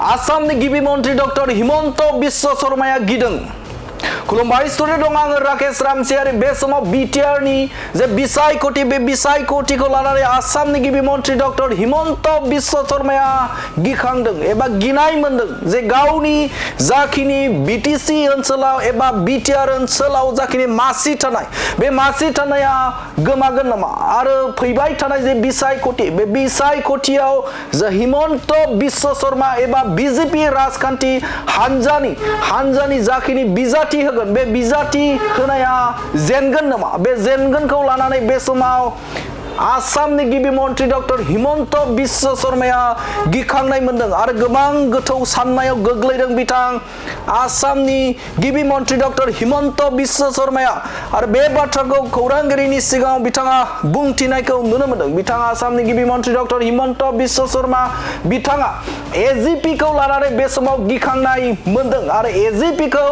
आसामनि गिबि मन्त्रि डक्टर हिमन्त बिश्व शर्माया गिदों खुलुमबाय स्टुडिअ दं आङो राकेश रामसियारि बे समाव बिटिआर नि जे बिसायख'थि बे बिसायख'थिखौ लानानै आसामनि गिबि मन्त्रि डक्टर हिमन्त बिश्व शर्माया गिखांदों एबा गिनाय मोनदों जे गावनि जाखिनि बिटिसि ओनसोलाव एबा बिटिआर ओनसोलाव जाखिनि मासि थानाय बे मासि थानाया गोमागोन नामा आरो फैबाय थानाय जे बिसायख'थि बे बिसायख'थियाव जे हिमन्त बिश्व शर्मा एबा बिजेपि राजखान्थि हानजानि जाखिनि बिजाथि होगोन बे बिजाथि होनाया जेनगोन नामा बे जेनगोनखौ लानानै बे समाव आसामनि गिबि मन्त्रि डक्टर हिमन्त बिश्व शर्माया गिखांनाय मोनदों आरो गोबां गोथौ साननायाव गोग्लैदों बिथां आसामनि गिबि मन्त्रि डक्टर हिमन्त बिश्व शर्माया आरो बे बाथ्राखौ खौरांगिरिनि सिगाङाव बिथाङा बुंथिनायखौ नुनो मोनदों बिथाङा आसामनि गिबि मन्त्रि डक्टर हिमन्त बिश्व शर्मा बिथाङा एजिपि खौ लानानै बे समाव गिखांनाय मोनदों आरो एजिपि खौ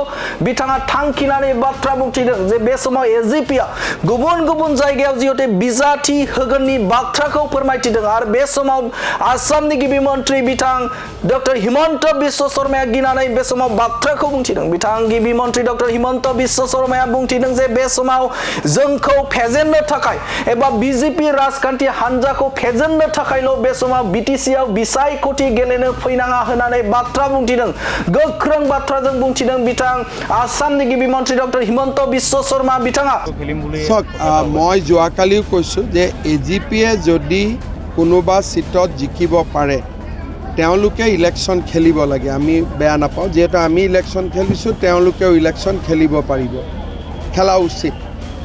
बिथाङा थांखिनानै बाथ्रा बुंथिदों जे बे समाव एजिपि आ गुबुन जायगायाव जिहेतु बिजाथि होगोननि बाथ्राखौ फोरमायथिदों आरो बे समाव आसामनि गिबि मन्त्रि बिथां डक्टर हिमन्त बिश्व शर्माया गिनानै बे समाव बाथ्राखौ बुंथिदों बिथां गिबि मन्त्रि डक्टर हिमन्त बिश्व शर्माया बुंथिदों जे बे समाव जोंखौ फेजेननो थाखाय एबा बिजेपि राजखान्थि हानजाखौ फेजेननो थाखायल' बे समाव बिटिसि आव बिसायख'थि गेलेनो फैनाङा होननानै बाथ्रा बुंथिदों गोख्रों बाथ्राजों बुंथिदों बिथां आसामनि गिबि मन्त्रि डक्टर हिमन्त बिश्व शर्मा बिथाङा মই যোৱাকালিও কৈছোঁ যে এজিপিয়ে যদি কোনোবা সিটত জিকিব পাৰে তেওঁলোকে ইলেকশ্যন খেলিব লাগে আমি বেয়া নাপাওঁ যিহেতু আমি ইলেকশ্যন খেলিছোঁ তেওঁলোকেও ইলেকশ্যন খেলিব পাৰিব খেলা উচিত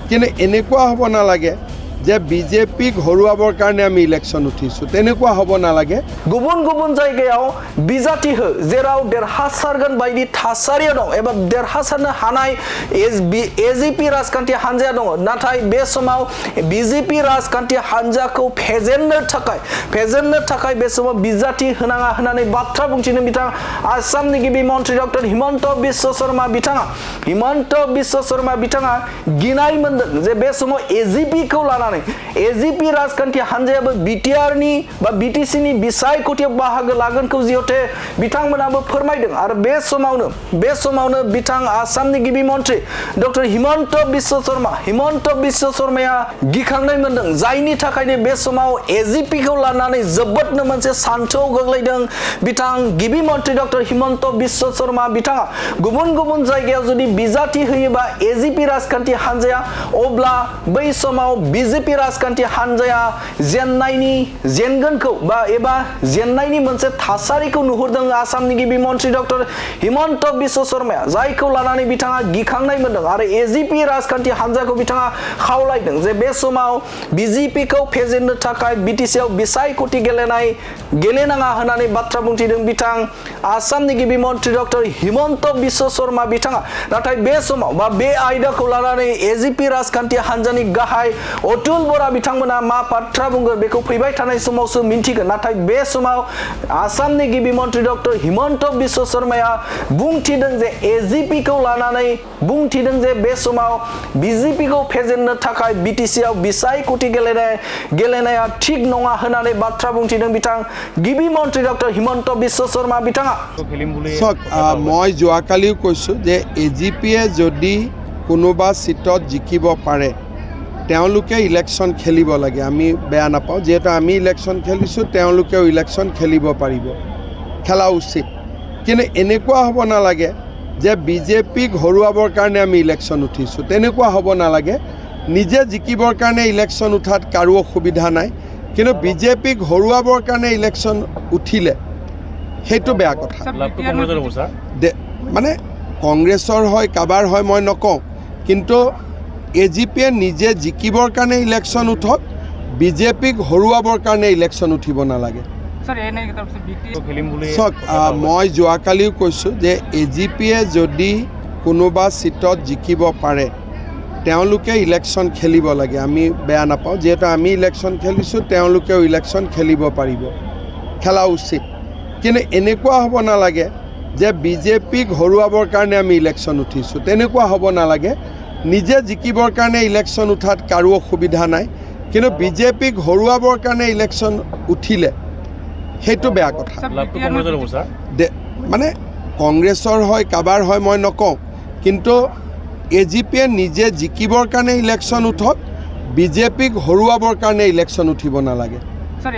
কিন্তু এনেকুৱা হ'ব নালাগে যে বিজেপিক হৰুৱাবৰ কাৰণে আমি ইলেকশ্যন উঠিছোঁ তেনেকুৱা হ'ব নালাগে गुबुन जायगायाव बिजाथि हो जेराव देरहासारगोन बायदि थासारिया दं एबा देरहासारनो हानाय एजिपि राजखान्थि हानजाया दं नाथाय बे समाव बिजेपि राजखान्थि हानजाखौ फेजेननो थाखाय बे समाव बिजाथि होनाङा होननानै बाथ्रा बुंथिनो बिथां आसामनि गिबि मन्त्रि डक्टर हिमन्त बिश्व शर्मा बिथाङा गिनाय मोनदों जे बे समाव एजिपि खौ लानानै एजिपि राजखान्थि हानजायाबो बिटिआर नि बा बिटिसि नि बिसायख'थियाव बाहागो लागोनखौ जिहेतु बिथांमोनाबो फोरमायदों आरो बे समावनो बिथां आसामनि गिबि मन्त्रि डक्टर हिमन्त बिश्व शर्माया गिखांनाय मोनदों जायनि थाखायनो बे समाव एजिपि खौ लानानै जोबोदनो मोनसे सान्थौआव गोग्लैदों बिथां गिबि मन्त्रि डक्टर हिमन्त बिश्व शर्मा बिथाङा गुबुन जायगायाव जुदि बिजाथि होयोबा एजिपि राजखान्थि हानजाया अब्ला बै समाव बिजेपि राजखान्थि हानजाया जेनगोनखौ बा एबा जेननायनि मोनसे थासारिखौ नुहुरदों आसामनि गिबि मन्त्रि डक्टर हिमन्त बिश्व शर्माया जायखौ लानानै बिथाङा गिखांनाय मोनदों आरो एजिपि राजखान्थि हानजाखौ बिथाङा खावलायदों जे बे समाव बिजेपि खौ फेजेननो थाखाय बिटिसि आव बिसायख'थि गेलेनाङा होननानै बाथ्रा बुंथिदों बिथां आसामनि गिबि मन्त्रि डक्टर हिमन्त बिश्व शर्मा बिथाङा नाथाय बे समाव बा बे आयदाखौ लानानै एजिपि राजखान्थि हानजानि गाहाय अतुल बरा बिथांमोना मा बाथ्रा बुंगोन बेखौ फैबाय थानाय समावसो मिन्थिगोन नाथाय बे समाव आसामनि गिबि मन्त्रि डक्टर हिमन्त बिश्व शर्माया बुंथिदों जे एजिपि खौ लानानै बुंथिदों जे बे समाव बिजेपि खौ फेजेननो थाखाय बिटिसि आव बिसायख'थि गेलेनाया थिग नङा होननानै बाथ्रा बुंथिदों बिथां गिबि मन्त्रि डक्टर हिमन्त बिश्व शर्मा बिथाङा মই যোৱাকালিও কৈছোঁ যে এজিপিয়ে যদি কোনোবা সিটত জিকিব পাৰে তেওঁলোকে ইলেকশ্যন খেলিব লাগে আমি বেয়া নাপাওঁ যিহেতু আমি ইলেকশ্যন খেলিছোঁ তেওঁলোকেও ইলেকশ্যন খেলিব পাৰিব খেলা উচিত কিন্তু এনেকুৱা হ'ব নালাগে যে বিজেপিক হৰুৱাবৰ কাৰণে আমি ইলেকশ্যন উঠিছোঁ তেনেকুৱা হ'ব নালাগে নিজে জিকিবৰ কাৰণে ইলেকশ্যন উঠাত কাৰো অসুবিধা নাই কিন্তু বিজেপিক হৰুৱাবৰ কাৰণে ইলেকশ্যন উঠিলে সেইটো বেয়া কথা মানে কংগ্ৰেছৰ হয় কাবাৰ হয় মই নকওঁ কিন্তু এজিপিয়ে নিজে জিকিবৰ কাৰণে ইলেকশ্যন উঠক বিজেপিক হৰুৱাবৰ কাৰণে ইলেকশ্যন উঠিব নালাগে মই যোৱাকালিও কৈছোঁ যে এজিপিয়ে যদি কোনোবা সিটত জিকিব পাৰে তেওঁলোকে ইলেকশ্যন খেলিব লাগে আমি বেয়া নাপাওঁ যিহেতু আমি ইলেকশ্যন খেলিছোঁ তেওঁলোকেও ইলেকশ্যন খেলিব পাৰিব খেলা উচিত কিন্তু এনেকুৱা হ'ব নালাগে যে বিজেপিক হৰুৱাবৰ কাৰণে আমি ইলেকশ্যন উঠিছোঁ তেনেকুৱা হ'ব নালাগে নিজে জিকিবৰ কাৰণে ইলেকশ্যন উঠাত কাৰো অসুবিধা নাই কিন্তু বিজেপিক হৰুৱাবৰ কাৰণে ইলেকশ্যন উঠিলে সেইটো বেয়া কথা লাভটো কংগ্ৰেছৰ হ'ব ছাৰ মানে কংগ্ৰেছৰ হয় কাবাৰ হয় মই নকওঁ কিন্তু AGPয়ে নিজে জিকিবৰ কাৰণে ইলেকশ্যন উঠক বিজেপিক হৰুৱাবৰ কাৰণে ইলেকশ্যন উঠিব নালাগে सर